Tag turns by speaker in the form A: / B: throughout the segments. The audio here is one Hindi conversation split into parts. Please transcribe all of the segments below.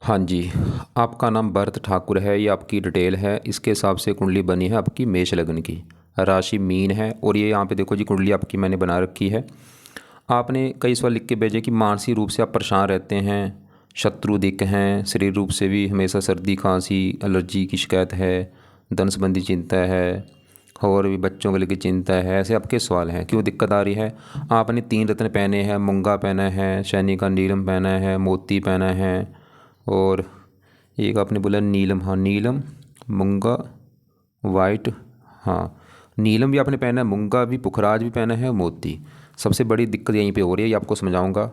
A: हाँ जी, आपका नाम भरत ठाकुर है, ये आपकी डिटेल है। इसके हिसाब से कुंडली बनी है आपकी मेष लग्न की। राशि मीन है और ये यहाँ पे देखो जी कुंडली आपकी मैंने बना रखी है। आपने कई सवाल लिख के भेजे कि मानसिक रूप से आप परेशान रहते हैं, शत्रु दिक्क हैं, शरीर रूप से भी हमेशा सर्दी खांसी एलर्जी की शिकायत है, धन संबंधी चिंता है और भी बच्चों को लेकर चिंता है। ऐसे आपके सवाल हैं, क्यों दिक्कत आ रही है। आपने 3 रत्न पहने हैं, मूंगा पहना है, शनि का नीलम पहना है, मोती पहना है और एक आपने बोला नीलम। हाँ नीलम, मूंगा, वाइट। हाँ नीलम भी आपने पहना है, मूंगा भी, पुखराज भी पहना है, मोती। सबसे बड़ी दिक्कत यहीं पे हो रही है, ये आपको समझाऊंगा।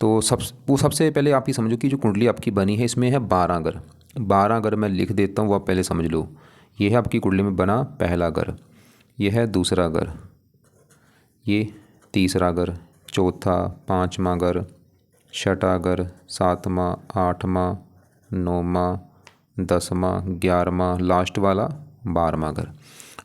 A: तो सबसे पहले आप ये समझो कि जो कुंडली आपकी बनी है इसमें है 12 घर। 12 घर मैं लिख देता हूँ, वो आप पहले समझ लो। ये है आपकी कुंडली में बना पहला घर, ये है दूसरा घर, ये तीसरा घर, चौथा, पाँचवा घर, छठा घर, सातवां, आठवां, नौवां, 10वां, 11वां, लास्ट वाला 12वां घर।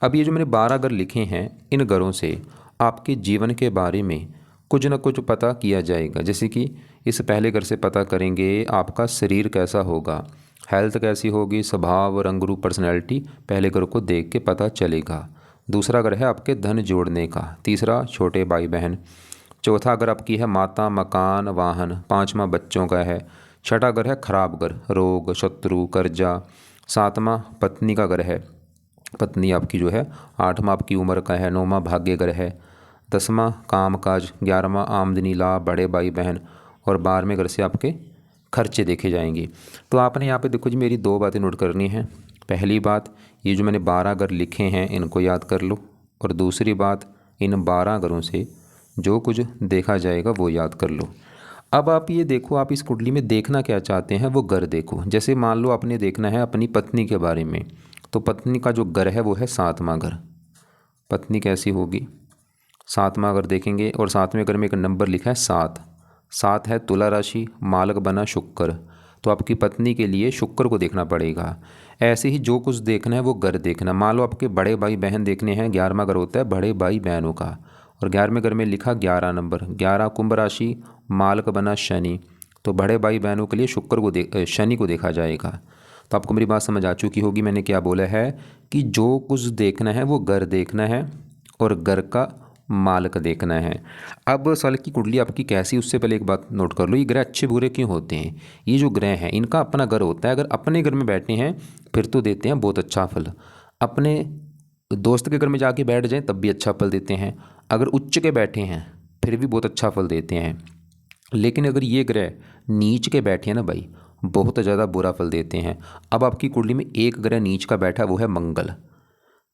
A: अब ये जो मैंने 12 घर लिखे हैं, इन घरों से आपके जीवन के बारे में कुछ ना कुछ पता किया जाएगा। जैसे कि इस पहले घर से पता करेंगे आपका शरीर कैसा होगा, हेल्थ कैसी होगी, स्वभाव, रंग रूप, पर्सनैलिटी पहले घर को देख के पता चलेगा। दूसरा घर है आपके धन जोड़ने का, तीसरा छोटे भाई बहन, चौथा अगर आपकी है माता, मकान, वाहन, पाँचवा बच्चों का है, छठा घर है खराब घर, रोग, शत्रु, कर्जा, सातवां पत्नी का घर है, पत्नी आपकी जो है, आठवां आपकी उम्र का है, नौवां भाग्य घर है, 10वां काम काज, 11वां आमदनी लाभ, बड़े भाई बहन और 12वें घर से आपके खर्चे देखे जाएंगे। तो आपने यहाँ पे देखो जी मेरी 2 बातें नोट करनी है। पहली बात, ये जो मैंने 12 घर लिखे हैं इनको याद कर लो, और दूसरी बात, इन 12 घरों से जो कुछ देखा जाएगा वो याद कर लो। अब आप ये देखो, आप इस कुंडली में देखना क्या चाहते हैं वो घर देखो। जैसे मान लो आपने देखना है अपनी पत्नी के बारे में, तो पत्नी का जो घर है वो है 7वां घर। पत्नी कैसी होगी, 7वां घर देखेंगे और 7वें घर में एक नंबर लिखा है 7। 7 है तुला राशि, मालक बना शुक्र, तो आपकी पत्नी के लिए शुक्र को देखना पड़ेगा। ऐसे ही जो कुछ देखना है वो घर देखना। मान लो आपके बड़े भाई बहन देखने हैं, 11वां घर होता है बड़े भाई बहनों का, और 11वें घर में लिखा 11 नंबर, 11 कुंभ राशि, मालक बना शनि, तो बड़े भाई बहनों के लिए शुक्र को शनि को देखा जाएगा। तो आपको मेरी बात समझ आ चुकी होगी, मैंने क्या बोला है कि जो कुछ देखना है वो घर देखना है और घर का मालक देखना है। अब साल की कुंडली आपकी कैसी, उससे पहले एक बात नोट कर लो, ये ग्रह अच्छे बुरे क्यों होते हैं। ये जो ग्रह हैं इनका अपना घर होता है। अगर अपने घर में बैठे हैं फिर तो देते हैं बहुत अच्छा फल, अपने दोस्त के घर में जाके बैठ जाएं तब भी अच्छा फल देते हैं, अगर उच्च के बैठे हैं फिर भी बहुत अच्छा फल देते हैं। लेकिन अगर ये ग्रह नीच के बैठे हैं ना भाई, बहुत ज़्यादा बुरा फल देते हैं। अब आपकी कुंडली में एक ग्रह नीच का बैठा, वो है मंगल।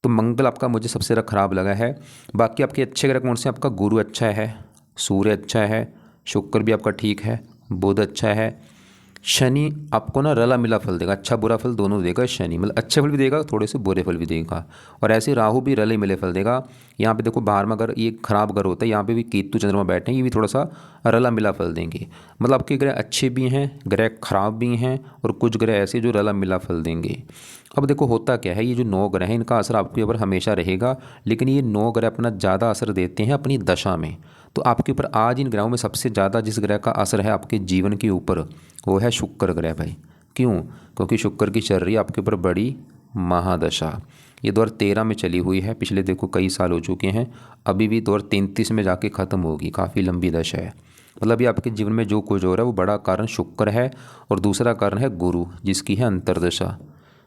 A: तो मंगल आपका मुझे सबसे ज़्यादा खराब लगा है। बाकी आपके अच्छे ग्रह कौन से, आपका गुरु अच्छा है, सूर्य अच्छा है, शुक्र भी आपका ठीक है, बुध अच्छा है, शनि आपको ना रला मिला फल देगा, अच्छा बुरा फल दोनों देगा शनि, मतलब अच्छे फल भी देगा थोड़े से बुरे फल भी देगा। और ऐसे राहु भी रले मिले फल देगा। यहाँ पे देखो 12वां घर ये खराब घर होता है, यहाँ पे भी केतु चंद्रमा बैठे हैं, ये भी थोड़ा सा रला मिला फल देंगे। मतलब आपके ग्रह अच्छे भी हैं, ग्रह खराब भी हैं और कुछ ग्रह ऐसे जो रला मिला फल देंगे। अब देखो होता क्या है, ये जो 9 ग्रह हैं इनका असर आपके ऊपर हमेशा रहेगा, लेकिन ये 9 ग्रह अपना ज़्यादा असर देते हैं अपनी दशा में। तो आपके ऊपर आज इन ग्रहों में सबसे ज़्यादा जिस ग्रह का असर है आपके जीवन के ऊपर, वो है शुक्र ग्रह भाई। क्यों, क्योंकि शुक्र की चल रही है आपके ऊपर बड़ी महादशा। ये 2013 में चली हुई है, पिछले देखो कई साल हो चुके हैं, अभी भी 2033 में जाके ख़त्म होगी, काफ़ी लंबी दशा है। मतलब ये आपके जीवन में जो कुछ हो रहा है वो बड़ा कारण शुक्र है, और दूसरा कारण है गुरु जिसकी है अंतर्दशा।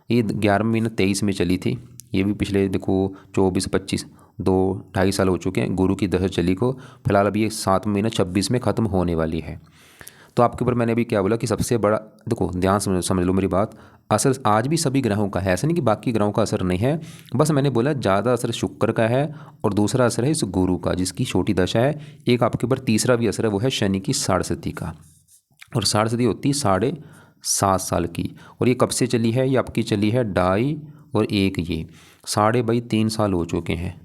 A: ये 11वें महीने 23 में चली थी, ये भी पिछले देखो 24-25 2-2.5 साल हो चुके हैं गुरु की दशा चली को। फिलहाल अभी ये 7वां महीना 26 में ख़त्म होने वाली है। तो आपके ऊपर मैंने अभी क्या बोला कि सबसे बड़ा, देखो ध्यान समझ लो मेरी बात, असर आज भी सभी ग्रहों का है, ऐसा नहीं कि बाकी ग्रहों का असर नहीं है। बस मैंने बोला ज़्यादा असर शुक्र का है और दूसरा असर है इस गुरु का जिसकी छोटी दशा है। एक आपके ऊपर तीसरा भी असर है, वो है शनि की साढ़े का, और साढ़े होती है 7.5 साल की। और ये कब से चली है, ये आपकी चली है 2.5 और 1, ये 3.5 साल हो चुके हैं।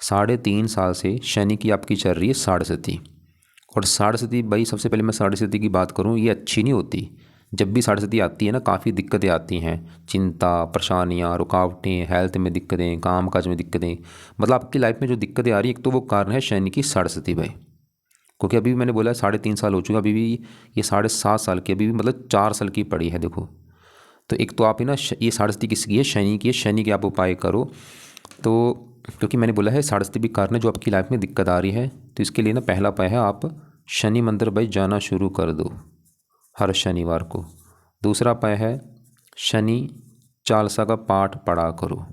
A: 3.5 साल से शनि की आपकी चल रही है साढ़े। और साढ़े भाई, सबसे पहले मैं साढ़े की बात करूँ, ये अच्छी नहीं होती। जब भी साढ़े आती है ना, काफ़ी दिक्कतें आती हैं, चिंता, परेशानियाँ, रुकावटें, हेल्थ में दिक्कतें, काम काज में दिक्कतें। मतलब आपकी लाइफ में जो दिक्कतें आ रही हैं, एक तो वो कारण है शनि की साढ़े भाई। क्योंकि अभी भी मैंने बोला 3.5 साल हो चुका, अभी भी ये 7.5 साल की, अभी भी मतलब 4 साल की पड़ी है देखो। तो एक तो आप ही ना ये साढ़े किसकी है, शनि की है, शनि के आप उपाय करो। तो क्योंकि मैंने बोला है साढ़े भी कारण जो आपकी लाइफ में दिक्कत आ रही है, तो इसके लिए ना पहला उपाय है आप शनि मंदिर भाई जाना शुरू कर दो हर शनिवार को। दूसरा उपाय है शनि चालीसा का पाठ पढ़ा करो।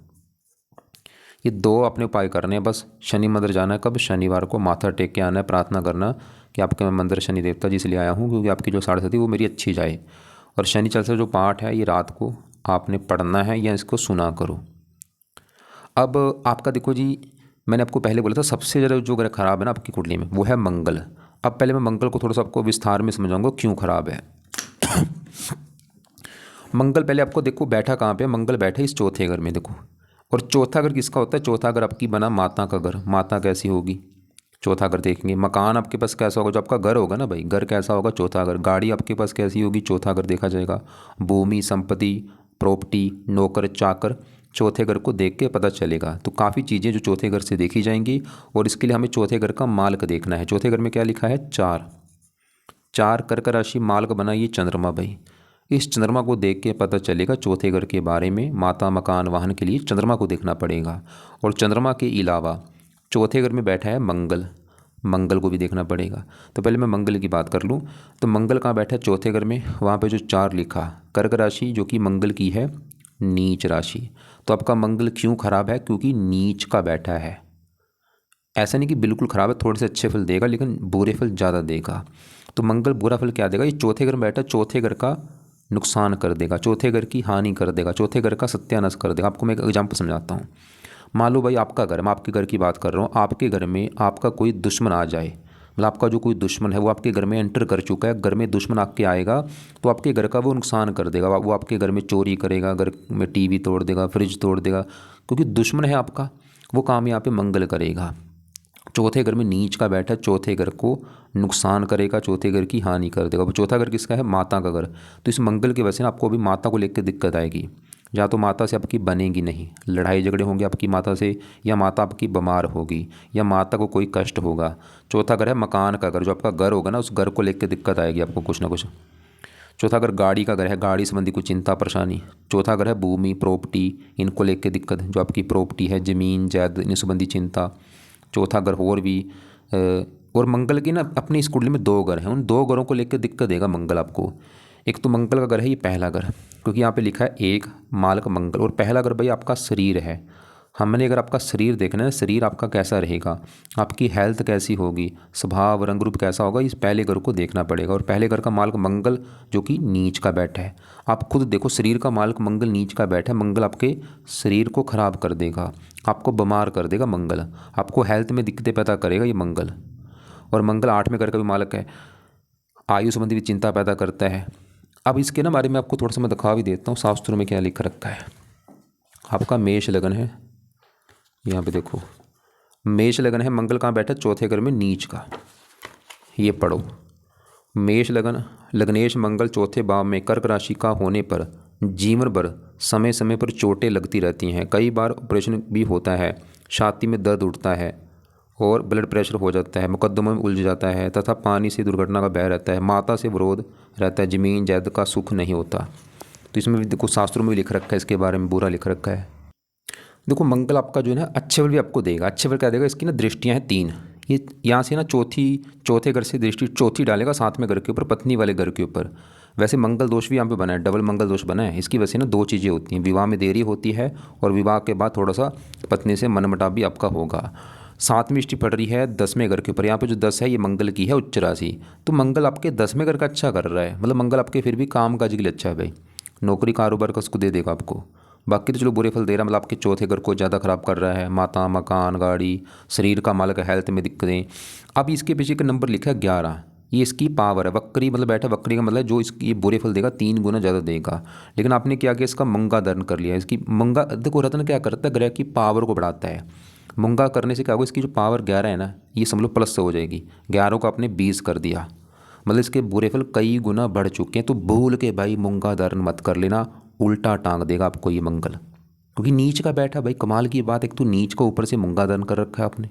A: ये 2 अपने उपाय करने हैं बस। शनि मंदिर जाना है कब, शनिवार को, माथा टेक के आना है, प्रार्थना करना कि आपके मैं मंदिर शनि देवता जी से ले आया हूँ क्योंकि आपकी जो साढ़े वो मेरी अच्छी जाए। और शनि चालीसा जो पाठ है ये रात को आपने पढ़ना है या इसको सुना करो। अब आपका देखो जी, मैंने आपको पहले बोला था सबसे ज़्यादा जो ग्रह खराब है ना आपकी कुंडली में वो है मंगल। अब पहले मैं मंगल को थोड़ा सा आपको विस्तार में समझाऊंगा क्यों खराब है। मंगल पहले आपको देखो बैठा कहाँ पे, मंगल बैठे इस चौथे घर में देखो। और चौथा घर किसका होता है, चौथा घर आपकी बना माता का घर। माता कैसी होगी, चौथा घर देखेंगे। मकान आपके पास कैसा होगा, जो आपका घर होगा ना भाई, घर कैसा होगा, चौथा घर। गाड़ी आपके पास कैसी होगी, चौथा घर देखा जाएगा। भूमि संपत्ति प्रॉपर्टी नौकर चाकर चौथे घर को देख के पता चलेगा। तो काफ़ी चीज़ें जो चौथे घर से देखी जाएंगी। और इसके लिए हमें चौथे घर का मालक देखना है। चौथे घर में क्या लिखा है, 4 4 कर्क राशि मालक बना ये चंद्रमा भाई। इस चंद्रमा को देख के पता चलेगा चौथे घर के बारे में। माता मकान वाहन के लिए चंद्रमा को देखना पड़ेगा। और चंद्रमा के अलावा चौथे घर में बैठा है मंगल, मंगल को भी देखना पड़ेगा। तो पहले मैं मंगल की बात कर लूँ। तो मंगल कहाँ बैठा है, चौथे घर में। वहाँ पे जो 4 लिखा, कर्क राशि जो कि मंगल की है नीच राशि। तो आपका मंगल क्यों खराब है, क्योंकि नीच का बैठा है। ऐसा नहीं कि बिल्कुल ख़राब है, थोड़े से अच्छे फल देगा लेकिन बुरे फल ज़्यादा देगा। तो मंगल बुरा फल क्या देगा, ये चौथे घर में बैठा, चौथे घर का नुकसान कर देगा, चौथे घर की हानि कर देगा, चौथे घर का सत्यानाश कर देगा। आपको मैं एक एग्जाम्पल समझाता हूँ। मान लो भाई आपका घर, मैं आपके घर की बात कर रहा हूँ, आपके घर में आपका कोई दुश्मन आ जाए, मतलब आपका जो कोई दुश्मन है वो आपके घर में एंटर कर चुका है, घर में दुश्मन आके आएगा तो आपके घर का वो नुकसान कर देगा। वो आपके घर में चोरी करेगा, घर में टीवी तोड़ देगा, फ्रिज तोड़ देगा, क्योंकि दुश्मन है आपका। वो काम यहाँ पे मंगल करेगा। चौथे घर में नीच का बैठा, चौथे घर को नुकसान करेगा, चौथे घर की हानि कर देगा। वो चौथा घर किसका है, माता का घर। तो इस मंगल की वजह से ना आपको अभी माता को लेकर दिक्कत आएगी। या तो माता से आपकी बनेगी नहीं, लड़ाई झगड़े होंगे आपकी माता से, या माता आपकी बीमार होगी, या माता को कोई कष्ट होगा। चौथा घर है मकान का घर, जो आपका घर होगा ना उस घर को लेकर दिक्कत आएगी आपको कुछ ना कुछ। चौथा घर गाड़ी का घर है, गाड़ी संबंधी कुछ चिंता परेशानी। चौथा घर है भूमि प्रॉपर्टी, इनको लेकर दिक्कत, जो आपकी प्रॉपर्टी है ज़मीन जायदाद इन संबंधी चिंता। चौथा घर और भी और मंगल की ना अपनी इस कुंडली में 2 घर हैं, उन 2 घरों को लेकर दिक्कत देगा मंगल आपको। एक तो मंगल का घर है ये पहला घर, क्योंकि यहाँ पे लिखा है एक मालक मंगल। और पहला घर भाई आपका शरीर है। हमने अगर आपका शरीर देखना है, शरीर आपका कैसा रहेगा, आपकी हेल्थ कैसी होगी, स्वभाव रंग रूप कैसा होगा, इस पहले घर को देखना पड़ेगा। और पहले घर का मालक मंगल जो कि नीच का बैठा है। आप खुद देखो, शरीर का मालक मंगल नीच का बैठा है। मंगल आपके शरीर को खराब कर देगा, आपको बीमार कर देगा मंगल, आपको हेल्थ में दिक्कतें पैदा करेगा ये मंगल। और मंगल 8वें घर का भी मालक है, आयु संबंधी भी चिंता पैदा करता है। अब इसके ना बारे में आपको थोड़ा सा मैं दिखा भी देता हूँ शास्त्रों में क्या लिख रखा है। आपका मेष लगन है, यहाँ पे देखो मेष लगन है, मंगल कहाँ बैठा, चौथे घर में नीच का। ये पढ़ो, मेष लगन लग्नेश मंगल चौथे भाव में कर्क राशि का होने पर जीवन भर समय समय पर चोटें लगती रहती हैं। कई बार ऑपरेशन भी होता है, छाती में दर्द उठता है और ब्लड प्रेशर हो जाता है, मुकदमों में उलझ जाता है तथा पानी से दुर्घटना का भय रहता है। माता से विरोध रहता है, जमीन जायदाद का सुख नहीं होता। तो इसमें भी देखो शास्त्रों में भी लिख रखा है, इसके बारे में बुरा लिख रखा है। देखो मंगल आपका जो है ना अच्छे फल भी आपको देगा। अच्छे फल क्या देगा, इसकी ना दृष्टियाँ हैं 3। ये यहाँ से ना चौथे घर से दृष्टि चौथी डालेगा 7वें घर के ऊपर, पत्नी वाले घर के ऊपर। वैसे मंगल दोष भी यहाँ पे बना है, डबल मंगल दोष बना है। इसकी वजह से ना 2 चीज़ें होती हैं, विवाह में देरी होती है और विवाह के बाद थोड़ा सा पत्नी से मनमुटाव भी आपका होगा। 7वीं दृष्टि पड़ रही है 10वें घर के ऊपर। यहाँ पे जो 10 है ये मंगल की है उच्च राशि। तो मंगल आपके 10वें घर का अच्छा कर रहा है, मतलब मंगल आपके फिर भी काम काज के लिए अच्छा है भाई। नौकरी कारोबार का उसको दे देगा आपको। बाकी तो चलो बुरे फल दे रहा, मतलब आपके चौथे घर को ज़्यादा खराब कर रहा है। माता मकान गाड़ी, शरीर का मालक, हेल्थ में दिक्कतें। अब इसके पीछे का नंबर लिखा है 11, ये इसकी पावर है। वक्री मतलब बैठा, वक्री का मतलब जो इसकी बुरे फल देगा 3 गुना ज़्यादा देगा। लेकिन आपने क्या किया, इसका मंगा धारण कर लिया। इसकी मंगा देखो, रत्न क्या करता है, ग्रह की पावर को बढ़ाता है। मुंगा करने से क्या होगा, इसकी जो पावर 11 है ना, ये समझ लो प्लस से हो जाएगी। 11 को आपने 20 कर दिया, मतलब इसके बुरे फल कई गुना बढ़ चुके हैं। तो भूल के भाई मुंगा धारण मत कर लेना, उल्टा टांग देगा आपको ये मंगल। क्योंकि नीच का बैठा भाई, कमाल की बात, एक तो नीच को ऊपर से मुंगा धारण कर रखा है आपने।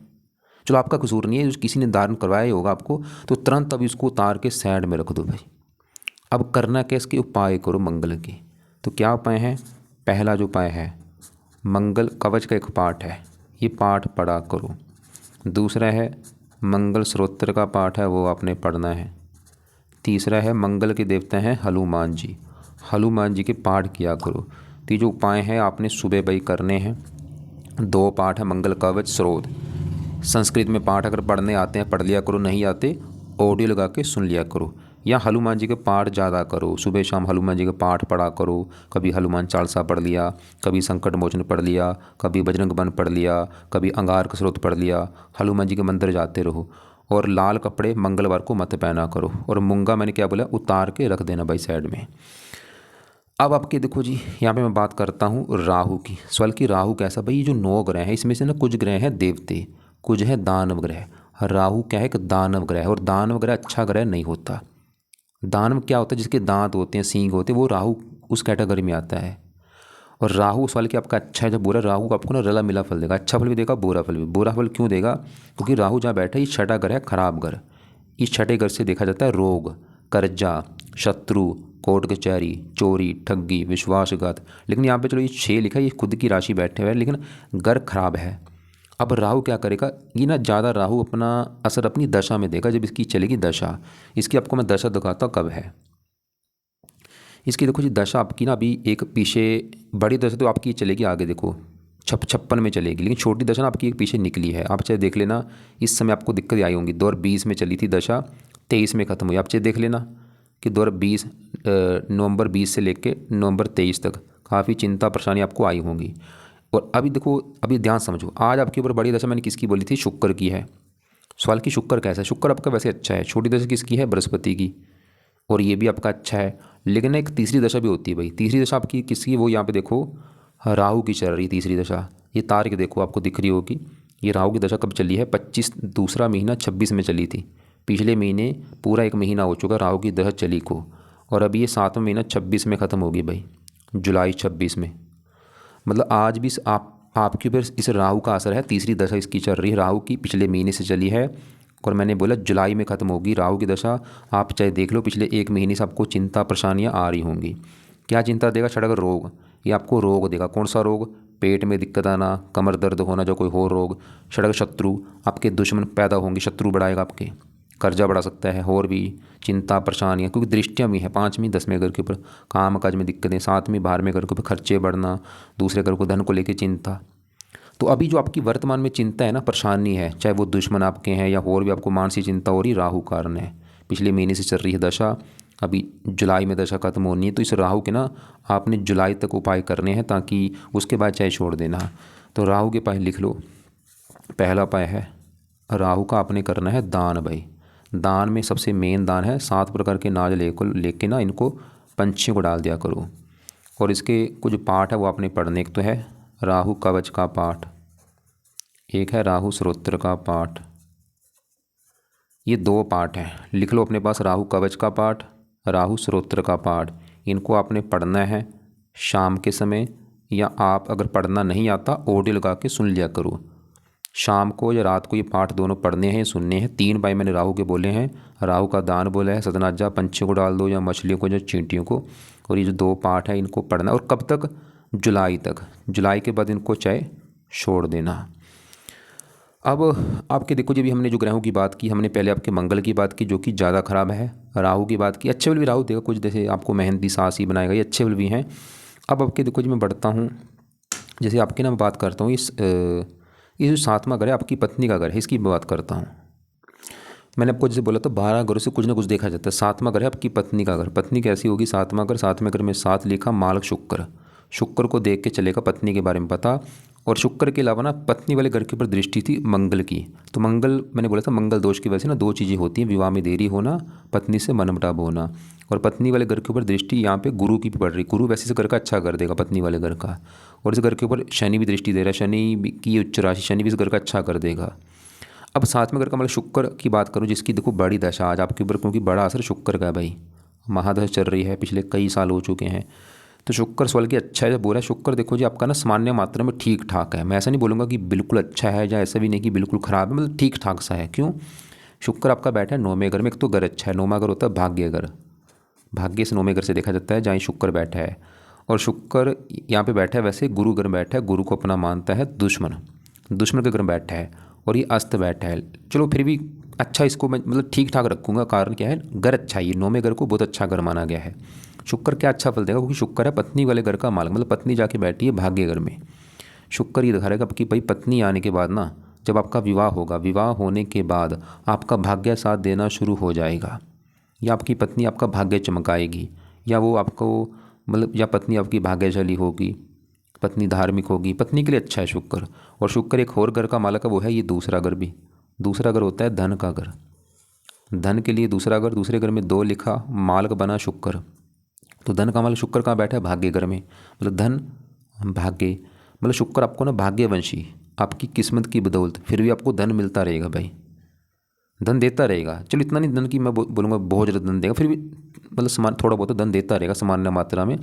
A: चलो आपका कसूर नहीं है, किसी ने धारण करवाया ही होगा आपको, तो तुरंत अब इसको उतार के साइड में रख दो भाई। अब करना क्या, इसके उपाय करो मंगल के। तो क्या उपाय है, पहला जो उपाय है मंगल कवच का एक पाठ है, ये पाठ पढ़ा करो। दूसरा है मंगल स्तोत्र का पाठ है, वो आपने पढ़ना है। तीसरा है मंगल के देवता हैं हनुमान जी, हनुमान जी के पाठ किया करो। तो ये जो उपाय हैं आपने सुबह भाई करने हैं। 2 पाठ है मंगल कवच स्रोत, संस्कृत में पाठ अगर पढ़ने आते हैं पढ़ लिया करो, नहीं आते ऑडियो लगा के सुन लिया करो। या हनुमान जी के पाठ ज़्यादा करो, सुबह शाम हनुमान जी के पाठ पढ़ा करो। कभी हनुमान चालीसा पढ़ लिया, कभी संकट मोचन पढ़ लिया, कभी बजरंग बन पढ़ लिया, कभी अंगारक स्रोत पढ़ लिया। हनुमान जी के मंदिर जाते रहो। और लाल कपड़े मंगलवार को मत पहना करो। और मूंगा मैंने क्या बोला, उतार के रख देना भाई साइड में। अब आपके देखो जी, यहाँ पे मैं बात करता हूँ राहु की। सवाल की राहु कैसा भाई, ये जो 9 ग्रह हैं इसमें से ना कुछ ग्रह हैं देवते, कुछ है दानव ग्रह। राहु क्या है, एक दानव ग्रह है। और दानव ग्रह अच्छा ग्रह नहीं होता। दानव क्या होता है, जिसके दांत होते हैं, सींग होते हैं, वो राहु उस कैटेगरी में आता है। और राहु सवाल कि आपका अच्छा है जब बुरा, राहु आपको ना रला मिला फल देगा, अच्छा फल भी देगा बुरा फल भी। बुरा फल क्यों देगा, क्योंकि राहु जहाँ बैठा है ये छठा घर है, खराब घर। इस छठे घर से देखा जाता है रोग, कर्जा, शत्रु, कोर्ट कचहरी, चोरी, ठगी, विश्वासघात। लेकिन यहाँ पे चलो ये 6 लिखा है, ये खुद की राशि बैठे हुए है, लेकिन घर खराब है। अब राहु क्या करेगा, ये ना ज़्यादा राहु अपना असर अपनी दशा में देगा, जब इसकी चलेगी दशा। इसकी आपको मैं दशा दिखाता हूँ कब है इसकी। देखो जी दशा आपकी ना अभी एक पीछे, बड़ी दशा तो आपकी चलेगी आगे देखो 56 में चलेगी, लेकिन छोटी दशा ना आपकी एक पीछे निकली है। आप चाहे देख लेना, इस समय आपको दिक्कत आई होंगी। 2020 में चली थी दशा, 23 में ख़त्म हुई। आप चाहे देख लेना कि 2020 नवंबर 20 से लेके नवंबर 23 तक काफ़ी चिंता परेशानी आपको आई होंगी। और अभी देखो, अभी ध्यान समझो, आज आपके ऊपर बड़ी दशा मैंने किसकी बोली थी, शुक्र की है। सवाल की शुक्र कैसा है, शुक्र आपका वैसे अच्छा है। छोटी दशा किसकी है, बृहस्पति की, और ये भी आपका अच्छा है। लेकिन एक तीसरी दशा भी होती है भाई। तीसरी दशा आपकी किसकी, वो यहाँ पे देखो राहु की चल रही है तीसरी दशा। ये तार के देखो आपको दिख रही होगी, ये राहु की दशा कब चली है, 25 दूसरा महीना 26 में चली थी। पिछले महीने पूरा 1 महीना हो चुका राहु की दशा चली को, और अभी ये 7वां महीना 26 में ख़त्म होगी भाई, जुलाई 26 में। मतलब आज भी आपके ऊपर इस राहु का असर है। तीसरी दशा इसकी चल रही है, राहु की पिछले महीने से चली है, और मैंने बोला जुलाई में ख़त्म होगी राहु की दशा। आप चाहे देख लो पिछले 1 महीने से आपको चिंता परेशानियाँ आ रही होंगी। क्या चिंता देगा, छठा रोग, ये आपको रोग देगा। कौन सा रोग, पेट में दिक्कत आना, कमर दर्द होना, जो कोई और रोग। छठा शत्रु, आपके दुश्मन पैदा होंगे, शत्रु बढ़ाएगा आपके, कर्जा बढ़ा सकता है, और भी चिंता परेशानियाँ, क्योंकि दृष्टियाँ भी हैं 5वीं 10वें घर के ऊपर, काम काज में दिक्कतें, 7वीं 12वें घर के ऊपर खर्चे बढ़ना, दूसरे घर को धन को लेकर चिंता। तो अभी जो आपकी वर्तमान में चिंता है ना, परेशानी है, चाहे वो दुश्मन आपके हैं या और भी आपको मानसिक चिंता हो रही, राहु कारण है। पिछले महीने से चल रही है दशा, अभी जुलाई में दशा खत्म होनी है। तो इस राहु के ना आपने जुलाई तक उपाय करने हैं, ताकि उसके बाद चाहे छोड़ देना। तो राहु के उपाय लिख लो। पहला उपाय है राहु का आपने करना है दान भाई। दान में सबसे मेन दान है 7 प्रकार के नाज लेके ना इनको पंछियों को डाल दिया करो। और इसके कुछ पाठ है वो आपने पढ़ने, एक तो है राहु कवच का पाठ, एक है राहु स्तोत्र का पाठ। ये 2 पाठ हैं, लिख लो अपने पास, राहु कवच का पाठ, राहु स्तोत्र का पाठ। इनको आपने पढ़ना है शाम के समय, या आप अगर पढ़ना नहीं आता ऑडियो लगा के सुन लिया करो। शाम को या रात को ये पाठ दोनों पढ़ने हैं, सुनने हैं। 3 बार मैंने राहु के बोले हैं, राहु का दान बोला है, सतनाजा पंछियों को डाल दो या मछलियों को या चींटियों को। और ये जो 2 पाठ है इनको पढ़ना, और कब तक, जुलाई तक। जुलाई के बाद इनको चाहे छोड़ देना। अब आपके देखो जी, अभी हमने जो ग्रहों की बात की, हमने पहले आपके मंगल की बात की जो कि ज़्यादा ख़राब है, राहु की बात की, अच्छे बल भी राहु देगा कुछ, जैसे आपको मेहंदी सासी बनाएगा, ये अच्छे बल भी हैं। अब आपके देखो जी, मैं बढ़ता हूँ, जैसे आपके ना मैं बात करता हूँ ये जो 7वां घर है आपकी पत्नी का घर है, इसकी बात करता हूँ। मैंने आपको जैसे बोला था 12 घरों से कुछ ना कुछ देखा जाता है। 7वां घर है आपकी पत्नी का घर। पत्नी कैसी होगी, 7वां घर, 7वें घर में 7 लिखा, मालक शुक्र, शुक्र को देख के चलेगा पत्नी के बारे में पता। और शुक्र के अलावा ना पत्नी वाले घर के ऊपर दृष्टि थी मंगल की। तो मंगल मैंने बोला था मंगल दोष की वजह से ना 2 चीज़ें होती हैं, विवाह में देरी होना, पत्नी से मनमुटाव होना। और पत्नी वाले घर के ऊपर दृष्टि यहाँ पे गुरु की भी पड़ रही। गुरु वैसे से घर का अच्छा कर देगा पत्नी वाले घर का, और इस घर के ऊपर शनि भी दृष्टि दे रहा है, शनि की उच्च राशि, शनि भी इस घर का अच्छा कर देगा। अब 7वें घर का मतलब शुक्र की बात करूँ, जिसकी देखो बड़ी दशा आज आपके ऊपर, क्योंकि बड़ा असर शुक्र का है भाई, महादशा चल रही है, पिछले कई साल हो चुके हैं। तो शुक्र सवाल की अच्छा है, जब बोला शुक्र देखो जी आपका ना सामान्य मात्रा में ठीक ठाक है। मैं ऐसा नहीं बोलूँगा कि बिल्कुल अच्छा है, या ऐसा भी नहीं कि बिल्कुल ख़राब है, मतलब ठीक ठाक सा है। क्यों? शुक्र आपका बैठा है 9वें घर में। एक तो घर अच्छा है, 9वां घर होता है भाग्य घर, भाग्य से 9वें घर से देखा जाता है जहाँ शुक्र बैठा है। और शुक्र यहाँ पे बैठा है वैसे गुरु घर में बैठा है, गुरु को अपना मानता है दुश्मन, दुश्मन के घर में बैठा है, और ये अस्त बैठा है। चलो फिर भी अच्छा, इसको मैं मतलब ठीक ठाक रखूँगा। कारण क्या है? घर अच्छा है, ये 9वें घर को बहुत अच्छा घर माना गया है। शुक्र क्या अच्छा फल देगा? क्योंकि शुक्र है पत्नी वाले घर का मालिक, मतलब पत्नी जाके बैठी है भाग्य घर में। शुक्र ये दिखा रहेगा कि भाई पत्नी आने के बाद ना, जब आपका विवाह होगा, विवाह होने के बाद आपका भाग्य साथ देना शुरू हो जाएगा, या आपकी पत्नी आपका भाग्य चमकाएगी, या वो आपको मतलब, या पत्नी आपकी भाग्यशाली होगी, पत्नी धार्मिक होगी। पत्नी के लिए अच्छा है शुक्र। और शुक्र एक और घर का मालिक है, वो है ये दूसरा घर भी। दूसरा घर होता है धन का घर, धन के लिए दूसरा घर। दूसरे घर में 2 लिखा, मालिक बना शुक्र। तो धन का मालिक शुक्र कहाँ बैठा है? भाग्य घर में। मतलब धन भाग्य, मतलब शुक्र आपको ना भाग्यवंशी, आपकी किस्मत की बदौलत फिर भी आपको धन मिलता रहेगा भाई, धन देता रहेगा। चलो इतना नहीं धन की मैं बोलूँगा बहुत ज़्यादा धन देगा, फिर भी मतलब समान थोड़ा बहुत धन देता रहेगा सामान्य मात्रा में।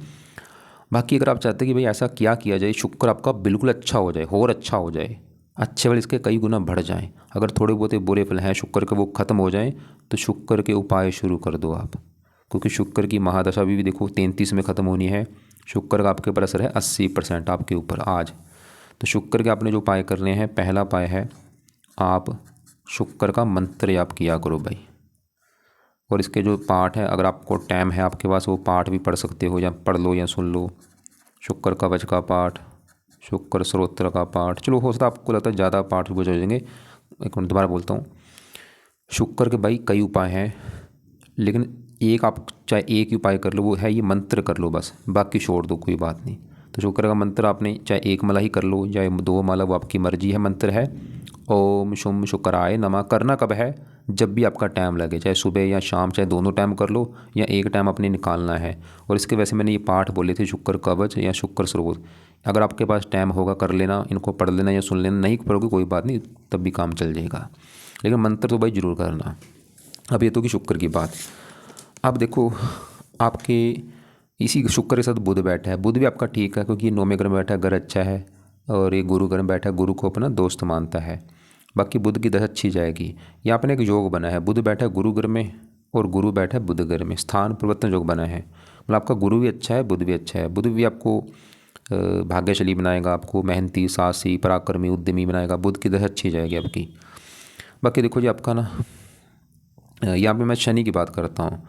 A: बाकी अगर आप चाहते हैं कि भाई ऐसा क्या किया जाए शुक्र आपका बिल्कुल अच्छा हो जाए, और अच्छा हो जाए, अच्छे वाले इसके कई गुना बढ़ जाएं, अगर थोड़े बहुत बुरे फल हैं शुक्र के वो ख़त्म हो जाएं, तो शुक्र के उपाय शुरू कर दो आप। क्योंकि शुक्र की महादशा भी देखो 33 में ख़त्म होनी है। शुक्र का आपके ऊपर असर है 80% आपके ऊपर आज। तो शुक्र के आपने जो उपाय करने हैं, पहला उपाय है आप शुक्र का मंत्र याप किया करो भाई। और इसके जो पाठ है, अगर आपको टाइम है आपके पास, वो पाठ भी पढ़ सकते हो, या पढ़ लो या सुन लो। शुक्र कवच का पाठ, शुक्र स्तोत्र का पाठ। चलो हो सकता है आपको लगता है ज़्यादा पाठ हो जाएंगे, एक मिनट दोबारा बोलता हूँ। शुक्र के भाई कई उपाय हैं, लेकिन एक आप चाहे एक ही उपाय कर लो, वो है ये मंत्र कर लो बस, बाकी छोड़ दो, कोई बात नहीं। तो शुक्र का मंत्र आपने चाहे 1 माला ही कर लो, चाहे 2 माला, वो आपकी मर्जी है। मंत्र है ओम शुम शुक्राय नमः। करना कब है? जब भी आपका टाइम लगे, चाहे सुबह या शाम, चाहे दोनों टाइम कर लो, या एक टाइम अपने निकालना है। और इसके वैसे मैंने ये पाठ बोले थे, शुक्र कवच या शुक्र स्रोत। अगर आपके पास टाइम होगा कर लेना, इनको पढ़ लेना या सुन लेना। नहीं पढ़ोगे कोई बात नहीं, तब भी काम चल जाएगा, लेकिन मंत्र तो भाई ज़रूर करना। अब ये तो कि शुक्र की बात। अब देखो आपके इसी शुक्र के साथ बुध बैठा है। बुध भी आपका ठीक है, क्योंकि 9वें घर में बैठा है, घर अच्छा है। और ये गुरु घर में बैठा है, गुरु को अपना दोस्त मानता है। बाकी बुध की दशा अच्छी जाएगी। यहाँ पर एक योग बना है, बुध बैठा है गुरु घर में और गुरु बैठा है बुध घर में, स्थान परिवर्तन योग बना है। मतलब आपका गुरु भी अच्छा है, बुध भी अच्छा है। बुध भी आपको भाग्यशाली बनाएगा, आपको मेहनती, साहसी, पराक्रमी, उद्यमी बनाएगा। बुध की दशा अच्छी जाएगी आपकी। बाकी देखो जी आपका ना, यहाँ पे मैं शनि की बात करता हूँ।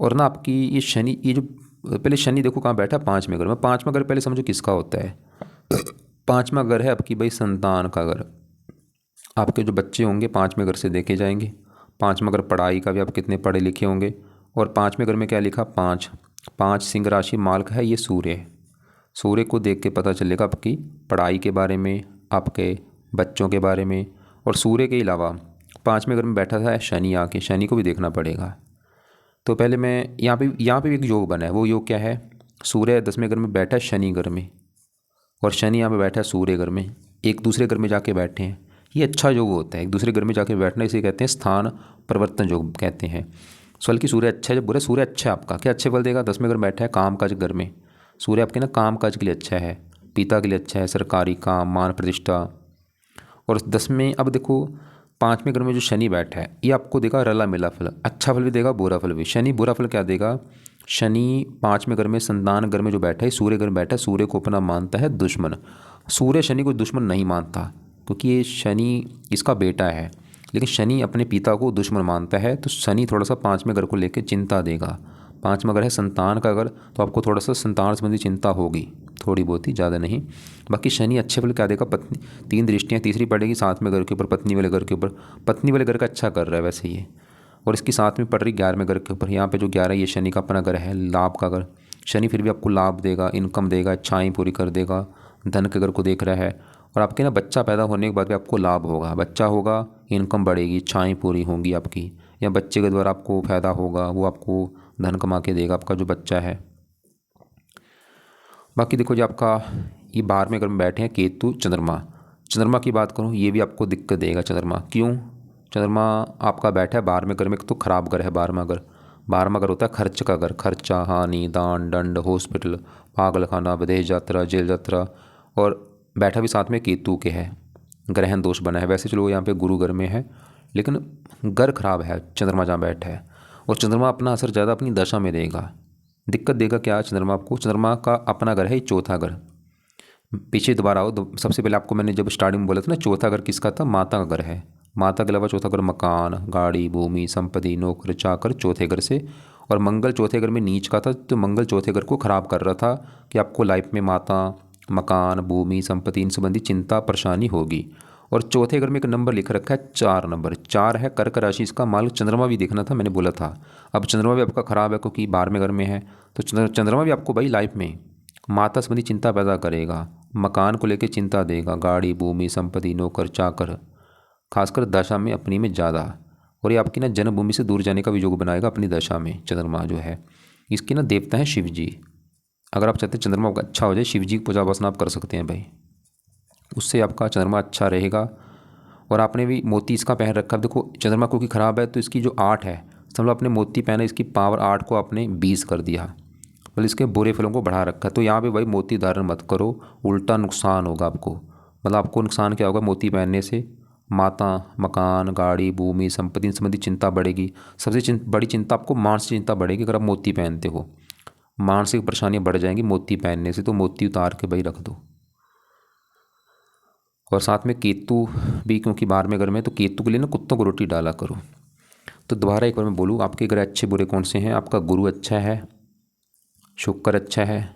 A: और ना आपकी ये शनि, ये जो पहले शनि देखो कहाँ बैठा है? 5वें घर में। 5वां घर पहले समझो किसका होता है? 5वां घर है आपकी भाई संतान का घर। आपके जो बच्चे होंगे 5वें घर से देखे जाएंगे। 5वां घर पढ़ाई का भी, आप कितने पढ़े लिखे होंगे। और 5वें घर में क्या लिखा? 5। 5 सिंह राशि मालिक है ये सूर्य है। सूर्य को देख के पता चलेगा आपकी पढ़ाई के बारे में, आपके बच्चों के बारे में। और सूर्य के अलावा 5वें घर में बैठा था शनि आके, शनि को भी देखना पड़ेगा। तो पहले मैं यहाँ पे भी एक योग बना है। वो योग क्या है? सूर्य 10वें घर में बैठा है शनि घर में, और शनि यहाँ पे बैठा है सूर्य घर में, एक दूसरे घर में जाके बैठे हैं। ये अच्छा योग होता है, एक दूसरे घर में जाके बैठना, इसे कहते हैं स्थान परिवर्तन योग कहते हैं। स्वल की सूर्य अच्छा है, जब बोले सूर्य अच्छा है आपका, क्या अच्छे फल देगा? 10वें घर में बैठा है काम काज घर में। सूर्य आपके ना काम काज के लिए अच्छा है, पिता के लिए अच्छा है, सरकारी काम, मान प्रतिष्ठा। और 10वें, अब देखो 5वें घर में जो शनि बैठा है, ये आपको देगा रला मिला फल, अच्छा फल भी देगा, बुरा फल भी। शनि बुरा फल क्या देगा? शनि 5वें घर में संतान घर में जो बैठा है, सूर्य घर में बैठा है, सूर्य को अपना मानता है दुश्मन। सूर्य शनि को दुश्मन नहीं मानता, क्योंकि ये शनि इसका बेटा है, लेकिन शनि अपने पिता को दुश्मन मानता है। तो शनि थोड़ा सा 5वें घर को लेकर चिंता देगा। 5वां घर है संतान का घर, तो आपको थोड़ा सा संतान संबंधी चिंता होगी, थोड़ी बहुत ही, ज़्यादा नहीं। बाकी शनि अच्छे फल क्या देगा? पत्नी, 3 दृष्टियाँ, तीसरी पड़ेगी 7वें घर के ऊपर, पत्नी वाले घर के ऊपर। पत्नी वाले घर का अच्छा कर रहा है वैसे ये। और इसकी 7वीं पड़ रही 11वें घर के ऊपर। यहाँ पे जो 11 ये शनि का अपना घर है, लाभ का घर। शनि फिर भी आपको लाभ देगा, इनकम देगा, इच्छाएँ पूरी कर देगा, धन के घर को देख रहा है। और आपके ना बच्चा पैदा होने के बाद भी आपको लाभ होगा, बच्चा होगा, इनकम बढ़ेगी, इच्छाएँ पूरी होंगी आपकी, या बच्चे के द्वारा आपको फ़ायदा होगा, वो आपको धन कमा के देगा आपका जो बच्चा है। बाकी देखो जी आपका ये 12वें घर में बैठे हैं केतु चंद्रमा। चंद्रमा की बात करूँ, ये भी आपको दिक्कत देगा चंद्रमा। क्यों? चंद्रमा आपका बैठा है 12वें घर में, एक तो खराब घर है 12वां घर। 12वां घर होता है खर्च का घर, खर्चा, हानि, दान, दंड, हॉस्पिटल, पागलखाना, विदेश यात्रा, जेल यात्रा। और बैठा भी साथ में केतु के है, ग्रहण दोष बना है। वैसे चलो यहाँ पे गुरु घर में है, लेकिन घर खराब है चंद्रमा जहाँ बैठा है। और चंद्रमा अपना असर ज़्यादा अपनी दशा में देगा। दिक्कत देगा क्या चंद्रमा आपको? चंद्रमा का अपना घर है चौथा घर। पीछे दोबारा आओ, सबसे पहले आपको मैंने जब स्टार्टिंग में बोला था ना, चौथा घर किसका था? माता का घर है। माता के अलावा चौथा घर मकान, गाड़ी, भूमि, संपत्ति, नौकर चाकर, चौथे घर से। और मंगल चौथे घर में नीच का था, तो मंगल चौथे घर को खराब कर रहा था कि आपको लाइफ में माता, मकान, भूमि, संपत्ति इन संबंधी चिंता परेशानी होगी। और चौथे घर में एक नंबर लिख रखा है 4 नंबर, 4 है कर्क राशि, इसका मालिक चंद्रमा भी देखना था, मैंने बोला था। अब चंद्रमा भी आपका खराब है क्योंकि 12वें घर में है, तो चंद्रमा भी आपको भाई लाइफ में माता संबंधी चिंता पैदा करेगा, मकान को लेकर चिंता देगा, गाड़ी, भूमि, संपत्ति, नौकर चाकर, खासकर दशा में अपनी में ज़्यादा। और ये आपकी ना जन्मभूमि से दूर जाने का भी योग बनाएगा अपनी दशा में चंद्रमा जो है। इसके ना देवता हैं शिव जी। अगर आप चाहते हैं चंद्रमा आपका अच्छा हो जाए, शिव जी की पूजा उपासना आप कर सकते हैं भाई, उससे आपका चंद्रमा अच्छा रहेगा। और आपने भी मोती इसका पहन रखा है, देखो चंद्रमा क्योंकि ख़राब है तो इसकी जो 8 है, समझ आपने मोती पहना, इसकी पावर 8 को आपने 20 कर दिया, मतलब इसके बुरे फलों को बढ़ा रखा है। तो यहाँ पे भाई मोती धारण मत करो, उल्टा नुकसान होगा आपको। मतलब आपको नुकसान क्या होगा मोती पहनने से? माता, मकान, गाड़ी, भूमि, संपत्ति संबंधी चिंता बढ़ेगी। सबसे बड़ी चिंता आपको मानसिक चिंता बढ़ेगी अगर आप मोती पहनते हो। मानसिक परेशानियाँ बढ़ जाएंगी मोती पहनने से, तो मोती उतार के भाई रख दो। और साथ में केतु भी क्योंकि 12वें घर में, तो केतु के लिए ना कुत्तों को रोटी डाला करो। तो दोबारा एक बार मैं बोलूँ, आपके ग्रह अच्छे बुरे कौन से हैं? आपका गुरु अच्छा है, शुक्र अच्छा है,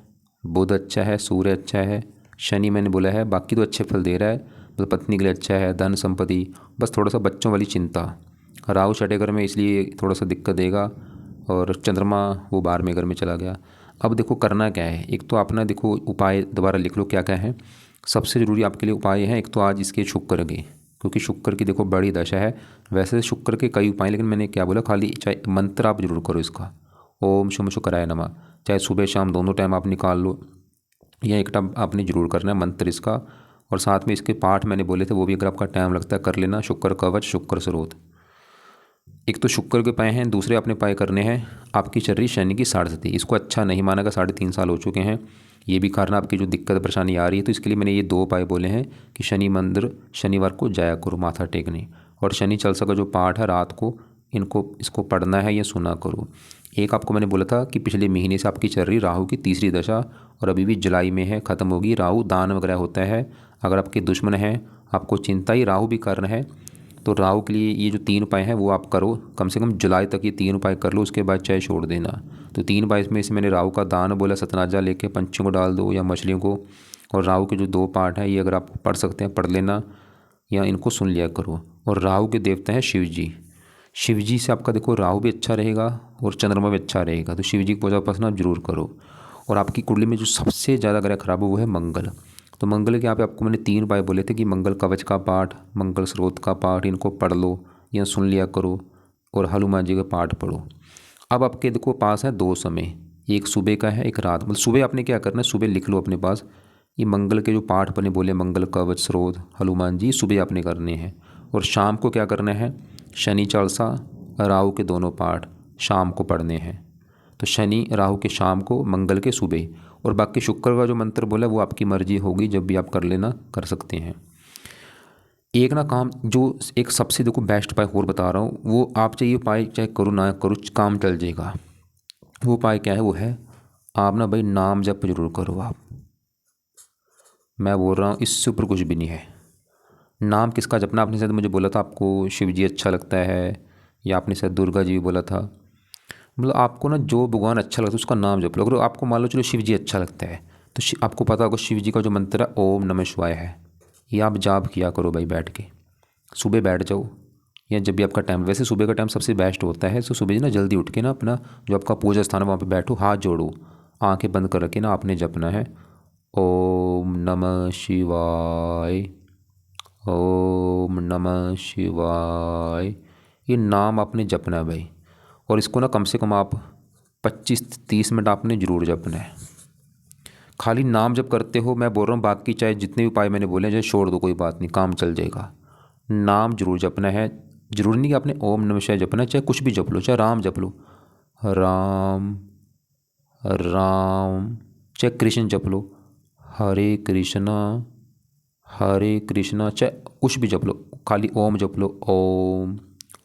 A: बुध अच्छा है, सूर्य अच्छा है, शनि मैंने बोला है, बाकी तो अच्छे फल दे रहा है। मतलब पत्नी के लिए अच्छा है, धन संपत्ति, बस थोड़ा सा बच्चों वाली चिंता। राहु छठे घर में इसलिए थोड़ा सा दिक्कत देगा। और चंद्रमा वो 12वें घर में चला गया। अब देखो करना क्या है, एक तो अपना देखो उपाय दोबारा लिख लो क्या क्या है। सबसे ज़रूरी आपके लिए उपाय है, एक तो आज इसके शुक्र के, क्योंकि शुक्र की देखो बड़ी दशा है। वैसे शुक्र के कई उपाय, लेकिन मैंने क्या बोला, खाली चाहे मंत्र आप जरूर करो इसका, ओम शुम शुक्राय नमः, चाहे सुबह शाम दोनों टाइम आप निकाल लो, या एक टाइम आपने जरूर करना है मंत्र इसका। और साथ में इसके पाठ मैंने बोले थे वो भी अगर आपका टाइम लगता है कर लेना, शुक्र कवच, शुक्र स्रोत। एक तो शुक्र के उपाय हैं, दूसरे अपने उपाय करने हैं आपकी चल रही शनि की 7.5, इसको अच्छा नहीं माना, 3.5 साल हो चुके हैं। ये भी कारण आपकी जो दिक्कत परेशानी आ रही है, तो इसके लिए मैंने ये 2 उपाय बोले हैं कि शनि मंदिर शनिवार को जाया करो माथा टेकने, और शनि चालीसा का जो पाठ है रात को इसको पढ़ना है या सुना करो। एक आपको मैंने बोला था कि पिछले महीने से आपकी चल रही राहु की तीसरी दशा, और अभी भी जुलाई में है, ख़त्म होगी। राहु दान वगैरह होता है, अगर आपके दुश्मन हैं, आपको चिंता ही राहु भी कारण है, तो राहु के लिए ये जो 3 उपाय हैं वो आप करो, कम से कम जुलाई तक ये 3 उपाय कर लो, उसके बाद चाहे छोड़ देना। तो 3 उपाय में से मैंने राहु का दान बोला, सतनाजा लेके पंछियों को डाल दो या मछलियों को। और राहु के जो 2 पाठ हैं ये अगर आप पढ़ सकते हैं पढ़ लेना, या इनको सुन लिया करो। और राहु के देवता हैं शिव जी। शिव जी से आपका देखो राहु भी अच्छा रहेगा और चंद्रमा भी अच्छा रहेगा, तो शिव जी की पूजा उपासना आप जरूर करो। और आपकी कुंडली में जो सबसे ज़्यादा ग्रह खराब हो वो है मंगल। तो मंगल के यहाँ पे आपको मैंने 3 उपाय बोले थे कि मंगल कवच का पाठ, मंगल स्रोत का पाठ, इनको पढ़ लो या सुन लिया करो, और हनुमान जी का पाठ पढ़ो। अब आपके देखो पास है 2 समय, एक सुबह का है एक रात। मतलब सुबह आपने क्या करना है, सुबह लिख लो अपने पास, ये मंगल के जो पाठ अपने बोले मंगल कवच स्रोत हनुमान जी सुबह आपने करने हैं। और शाम को क्या करना है, शनि चालीसा राहु के दोनों पाठ शाम को पढ़ने हैं। तो शनि राहु के शाम को, मंगल के सुबह। और बाकी शुक्र का जो मंत्र बोला वो आपकी मर्जी होगी, जब भी आप कर लेना कर सकते हैं। एक ना काम जो एक सबसे देखो बेस्ट उपाय और बता रहा हूँ, वो आप चाहिए उपाय चाहे करो ना करो काम चल जाएगा। वो उपाय क्या है, वो है आप ना भाई नाम जप जरूर करो आप। मैं बोल रहा हूँ इससे ऊपर कुछ भी नहीं है। नाम किसका जपना, आपने शायद मुझे बोला था आपको शिव जी अच्छा लगता है, या आपने शायद दुर्गा जी भी बोला था। मतलब आपको ना जो भगवान अच्छा लगता है उसका नाम जप लो। अगर आपको मान लो चलो शिव जी अच्छा लगता है, तो आपको पता होगा शिव जी का जो मंत्र है ओम नमः शिवाय है, ये आप जाप किया करो भाई बैठ के। सुबह बैठ जाओ या जब भी आपका टाइम, वैसे सुबह का टाइम सबसे बेस्ट होता है, तो सुबह ना जल्दी उठ के ना अपना जो आपका पूजा स्थान है वहाँ पे बैठो, हाथ जोड़ो, आंखें बंद कर रखे ना, आपने जपना है ओम नमः शिवाय, ओम नमः शिवाय। ये नाम आपने जपना है भाई। और इसको ना कम से कम आप 25-30 मिनट आपने ज़रूर जपना है। खाली नाम जब करते हो, मैं बोल रहा हूँ बाकी चाहे जितने भी उपाय मैंने बोले चाहे छोड़ दो, कोई बात नहीं, काम चल जाएगा। नाम जरूर जपना है। जरूरी नहीं कि आपने ओम नमः शिवाय जपना है, चाहे कुछ भी जप लो, चाहे राम जप लो, राम राम, चाहे कृष्ण जप लो, हरे कृष्णा, चाहे कुछ भी जप लो, खाली ओम जप लो, ओम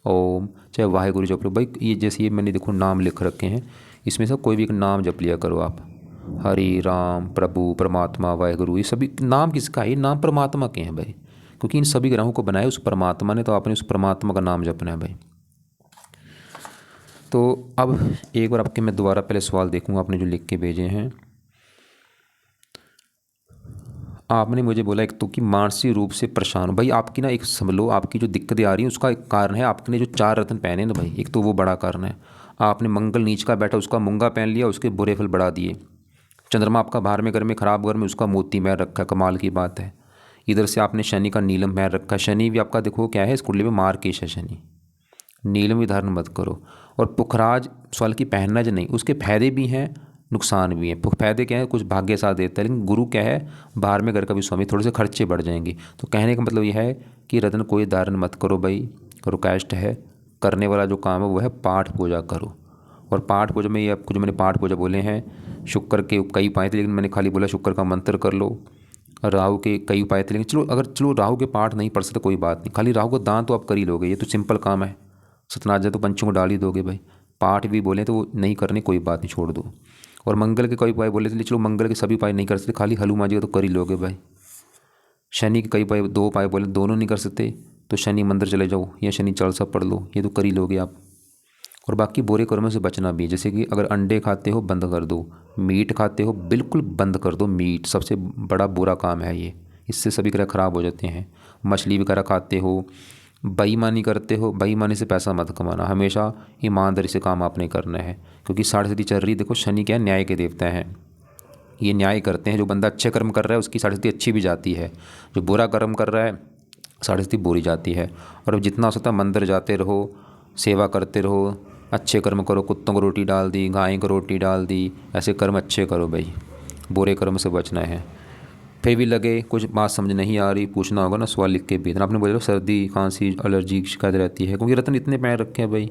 A: ओम, चाहे वाहेगुरु जप लो भाई। ये जैसे ये मैंने देखो नाम लिख रखे हैं, इसमें से कोई भी एक नाम जप लिया करो आप। हरि राम, प्रभु, परमात्मा, वाहेगुरु, ये सभी नाम किसका है? ये नाम परमात्मा के हैं भाई, क्योंकि इन सभी ग्रहों को बनाया उस परमात्मा ने, तो आपने उस परमात्मा का नाम जपना है भाई। तो अब एक बार आपके मैं दोबारा पहले सवाल देखूंगा आपने जो लिख के भेजे हैं। आपने मुझे बोला एक तो कि मानसिक रूप से परेशान हो भाई। आपकी ना एक समझ लो, आपकी जो दिक्कतें आ रही हैं उसका एक कारण है आपने जो 4 रत्न पहने ना भाई, एक तो वो बड़ा कारण है। आपने मंगल नीच का बैठा उसका मूंगा पहन लिया, उसके बुरे फल बढ़ा दिए। चंद्रमा आपका बाहर में घर में खराब घर में उसका मोती महर रखा है, कमाल की बात है। इधर से आपने शनि का नीलम महर रखा है, शनि भी आपका देखो क्या है, इस कुंडली में मार्केश है शनि। नीलम भी धारण मत करो। और पुखराज सवाल की पहनना जो नहीं, उसके फायदे भी हैं नुकसान भी हैं। फायदे क्या है, कुछ भाग्य साथ देता है, लेकिन गुरु क्या है, बाहर में घर का भी स्वामी, थोड़े से खर्चे बढ़ जाएंगे। तो कहने का मतलब यह है कि रत्न कोई धारण मत करो भाई। रिक्वेस्ट है, करने वाला जो काम है वो है पाठ पूजा करो। और पाठ पूजा में ये आपको जो मैंने पाठ पूजा बोले हैं, शुक्र के कई उपाय थे, लेकिन मैंने खाली बोला शुक्र का मंत्र कर लो। राहु के कई उपाय थे, लेकिन चलो राहु के पाठ नहीं पढ़ सकते कोई बात नहीं, खाली राहु का दान तो आप कर ही लोगे, ये तो सिंपल काम है। सतनाजा तो पंचों को डाल ही दोगे भाई। पाठ भी बोले तो वो नहीं करने कोई बात नहीं, छोड़ दो। और मंगल के कई उपाय बोले थे, चलो मंगल के सभी उपाय नहीं कर सकते, खाली हनुमान जी का तो कर ही लोगे भाई। शनि के कई उपाय, 2 उपाय बोले, दोनों नहीं कर सकते तो शनि मंदिर चले जाओ या शनि चालीसा पढ़ लो, ये तो कर ही लोगे आप। और बाकी बुरे कर्मों से बचना भी है, जैसे कि अगर अंडे खाते हो बंद कर दो, मीट खाते हो बिल्कुल बंद कर दो। मीट सबसे बड़ा बुरा काम है ये, इससे सभी ग्रह खराब हो जाते हैं। मछली वगैरह खाते हो, बेईमानी करते हो, बेईमानी से पैसा मत कमाना, हमेशा ईमानदारी से काम आपने करना है। क्योंकि 60 चल रही, देखो शनि क्या है, न्याय के देवता हैं, ये न्याय करते हैं। जो बंदा अच्छे कर्म कर रहा है उसकी 60 अच्छी भी जाती है, जो बुरा कर्म कर रहा है 60 बुरी जाती है। और अब जितना हो सकता है मंदिर जाते रहो, सेवा करते रहो, अच्छे कर्म करो। कुत्तों को रोटी डाल दी, गाय को रोटी डाल दी, ऐसे कर्म अच्छे करो भाई, बुरे कर्म से बचना है। फिर भी लगे कुछ बात समझ नहीं आ रही, पूछना होगा ना, सवाल लिख के भेजना। आपने बोला सर्दी खांसी एलर्जी की शिकायत रहती है, क्योंकि रत्न इतने पैर रखे हैं भाई,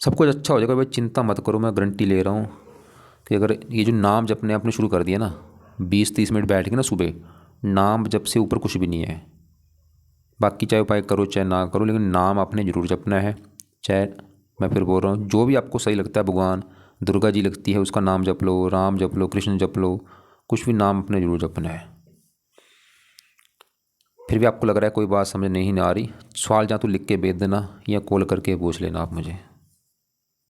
A: सब कुछ अच्छा हो जाएगा भाई, चिंता मत करो। मैं गारंटी ले रहा हूँ कि अगर ये जो नाम जपने आपने शुरू कर दिया ना, 20-30 मिनट बैठ के ना सुबह, नाम जप से ऊपर कुछ भी नहीं है। बाकी चाहे उपाय करो चाहे ना करो, लेकिन नाम आपने ज़रूर जपना है। चाहे मैं फिर बोल रहा हूँ, जो भी आपको सही लगता है, भगवान दुर्गा जी लगती है उसका नाम जप लो, राम जप लो, कृष्ण जप लो, कुछ भी नाम अपने ज़रूर जपना है। फिर भी आपको लग रहा है कोई बात समझ नहीं आ रही, सवाल जहाँ तो लिख के भेज देना या कॉल करके पूछ लेना आप मुझे।